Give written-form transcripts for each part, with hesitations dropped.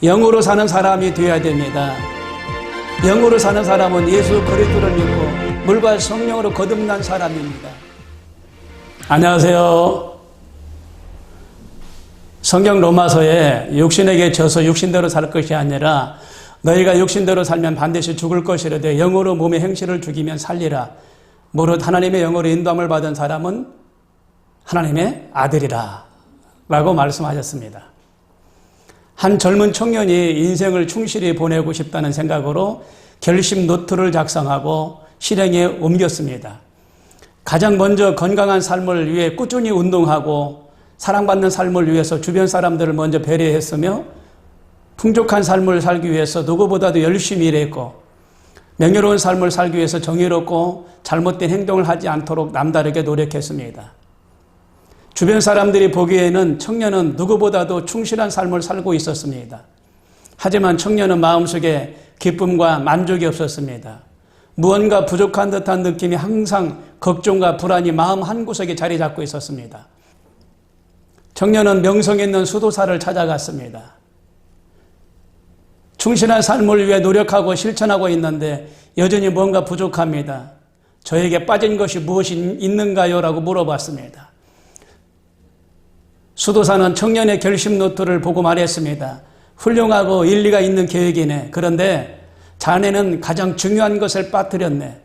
영으로 사는 사람이 되어야 됩니다. 영으로 사는 사람은 예수 그리스도를 믿고 물과 성령으로 거듭난 사람입니다. 안녕하세요. 성경 로마서에 육신에게 져서 육신대로 살 것이 아니라 너희가 육신대로 살면 반드시 죽을 것이라되 영으로 몸의 행실을 죽이면 살리라. 무릇 하나님의 영으로 인도함을 받은 사람은 하나님의 아들이라 라고 말씀하셨습니다. 한 젊은 청년이 인생을 충실히 보내고 싶다는 생각으로 결심 노트를 작성하고 실행에 옮겼습니다. 가장 먼저 건강한 삶을 위해 꾸준히 운동하고 사랑받는 삶을 위해서 주변 사람들을 먼저 배려했으며 풍족한 삶을 살기 위해서 누구보다도 열심히 일했고 명예로운 삶을 살기 위해서 정의롭고 잘못된 행동을 하지 않도록 남다르게 노력했습니다. 주변 사람들이 보기에는 청년은 누구보다도 충실한 삶을 살고 있었습니다. 하지만 청년은 마음속에 기쁨과 만족이 없었습니다. 무언가 부족한 듯한 느낌이 항상 걱정과 불안이 마음 한구석에 자리 잡고 있었습니다. 청년은 명성 있는 수도사를 찾아갔습니다. 충실한 삶을 위해 노력하고 실천하고 있는데 여전히 뭔가 부족합니다. 저에게 빠진 것이 무엇이 있는가요? 라고 물어봤습니다. 수도사는 청년의 결심 노트를 보고 말했습니다. 훌륭하고 일리가 있는 계획이네. 그런데 자네는 가장 중요한 것을 빠뜨렸네.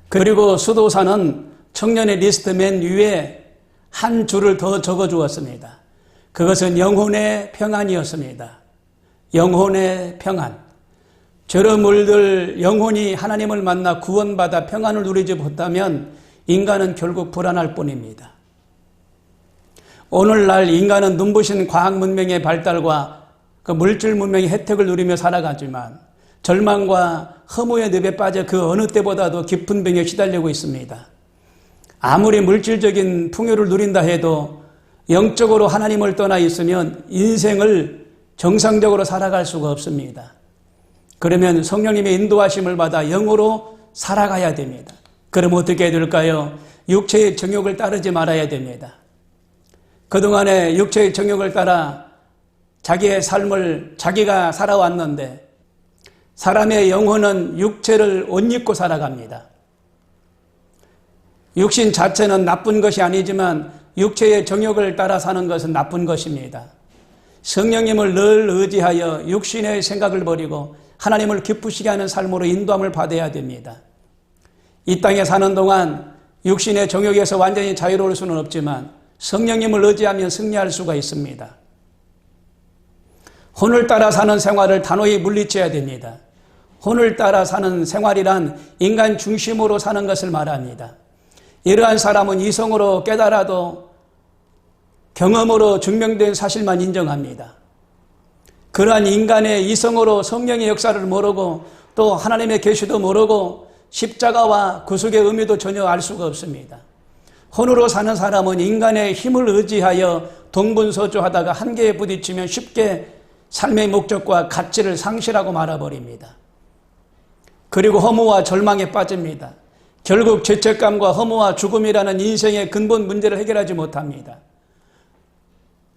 그리고 수도사는 청년의 리스트 맨 위에 한 줄을 더 적어주었습니다. 그것은 영혼의 평안이었습니다. 영혼의 평안. 죄로 물들 영혼이 하나님을 만나 구원받아 평안을 누리지 못하면 인간은 결국 불안할 뿐입니다. 오늘날 인간은 눈부신 과학 문명의 발달과 그 물질 문명의 혜택을 누리며 살아가지만 절망과 허무의 늪에 빠져 그 어느 때보다도 깊은 병에 시달리고 있습니다. 아무리 물질적인 풍요를 누린다 해도 영적으로 하나님을 떠나 있으면 인생을 정상적으로 살아갈 수가 없습니다. 그러면 성령님의 인도하심을 받아 영으로 살아가야 됩니다. 그럼 어떻게 될까요? 육체의 정욕을 따르지 말아야 됩니다. 그동안에 육체의 정욕을 따라 자기의 삶을 자기가 살아왔는데 사람의 영혼은 육체를 옷 입고 살아갑니다. 육신 자체는 나쁜 것이 아니지만 육체의 정욕을 따라 사는 것은 나쁜 것입니다. 성령님을 늘 의지하여 육신의 생각을 버리고 하나님을 기쁘시게 하는 삶으로 인도함을 받아야 됩니다. 이 땅에 사는 동안 육신의 정욕에서 완전히 자유로울 수는 없지만 성령님을 의지하면 승리할 수가 있습니다. 혼을 따라 사는 생활을 단호히 물리쳐야 됩니다. 혼을 따라 사는 생활이란 인간 중심으로 사는 것을 말합니다. 이러한 사람은 이성으로 깨달아도 경험으로 증명된 사실만 인정합니다. 그러한 인간의 이성으로 성령의 역사를 모르고 또 하나님의 계시도 모르고 십자가와 구속의 의미도 전혀 알 수가 없습니다. 혼으로 사는 사람은 인간의 힘을 의지하여 동분서주하다가 한계에 부딪히면 쉽게 삶의 목적과 가치를 상실하고 말아버립니다. 그리고 허무와 절망에 빠집니다. 결국 죄책감과 허무와 죽음이라는 인생의 근본 문제를 해결하지 못합니다.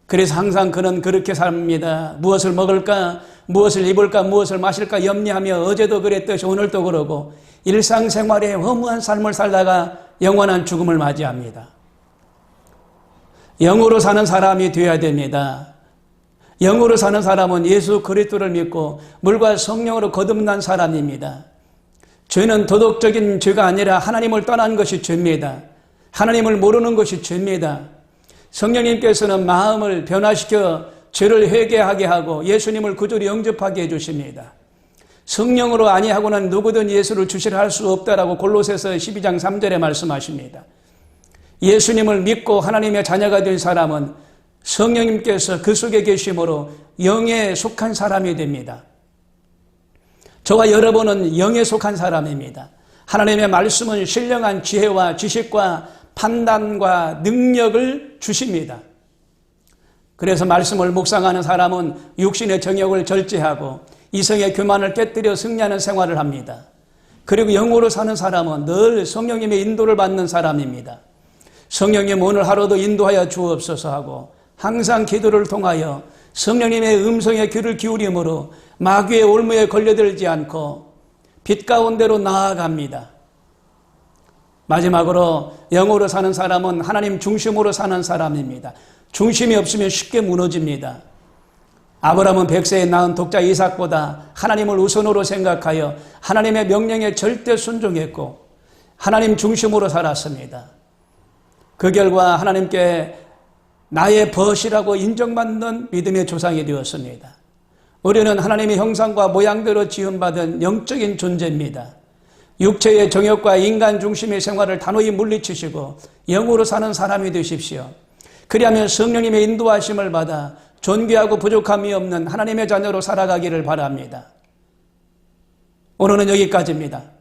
그래서 항상 그는 그렇게 삽니다. 무엇을 먹을까, 무엇을 입을까, 무엇을 마실까 염려하며 어제도 그랬듯이 오늘도 그러고 일상생활에 허무한 삶을 살다가 영원한 죽음을 맞이합니다. 영으로 사는 사람이 되어야 됩니다. 영으로 사는 사람은 예수 그리스도를 믿고 물과 성령으로 거듭난 사람입니다. 죄는 도덕적인 죄가 아니라 하나님을 떠난 것이 죄입니다. 하나님을 모르는 것이 죄입니다. 성령님께서는 마음을 변화시켜 죄를 회개하게 하고 예수님을 구주로 영접하게 해주십니다. 성령으로 아니하고는 누구든 예수를 주시라 할 수 없다라고 골로새서 12장 3절에 말씀하십니다. 예수님을 믿고 하나님의 자녀가 된 사람은 성령님께서 그 속에 계심으로 영에 속한 사람이 됩니다. 저와 여러분은 영에 속한 사람입니다. 하나님의 말씀은 신령한 지혜와 지식과 판단과 능력을 주십니다. 그래서 말씀을 묵상하는 사람은 육신의 정욕을 절제하고 이성의 교만을 깨뜨려 승리하는 생활을 합니다. 그리고 영으로 사는 사람은 늘 성령님의 인도를 받는 사람입니다. 성령님 오늘 하루도 인도하여 주옵소서 하고 항상 기도를 통하여 성령님의 음성에 귀를 기울임으로 마귀의 올무에 걸려들지 않고 빛 가운데로 나아갑니다. 마지막으로 영으로 사는 사람은 하나님 중심으로 사는 사람입니다. 중심이 없으면 쉽게 무너집니다. 아브라함은 백세에 낳은 독자 이삭보다 하나님을 우선으로 생각하여 하나님의 명령에 절대 순종했고 하나님 중심으로 살았습니다. 그 결과 하나님께 나의 벗이라고 인정받는 믿음의 조상이 되었습니다. 우리는 하나님의 형상과 모양대로 지음받은 영적인 존재입니다. 육체의 정욕과 인간 중심의 생활을 단호히 물리치시고 영으로 사는 사람이 되십시오. 그리하면 성령님의 인도하심을 받아 존귀하고 부족함이 없는 하나님의 자녀로 살아가기를 바랍니다. 오늘은 여기까지입니다.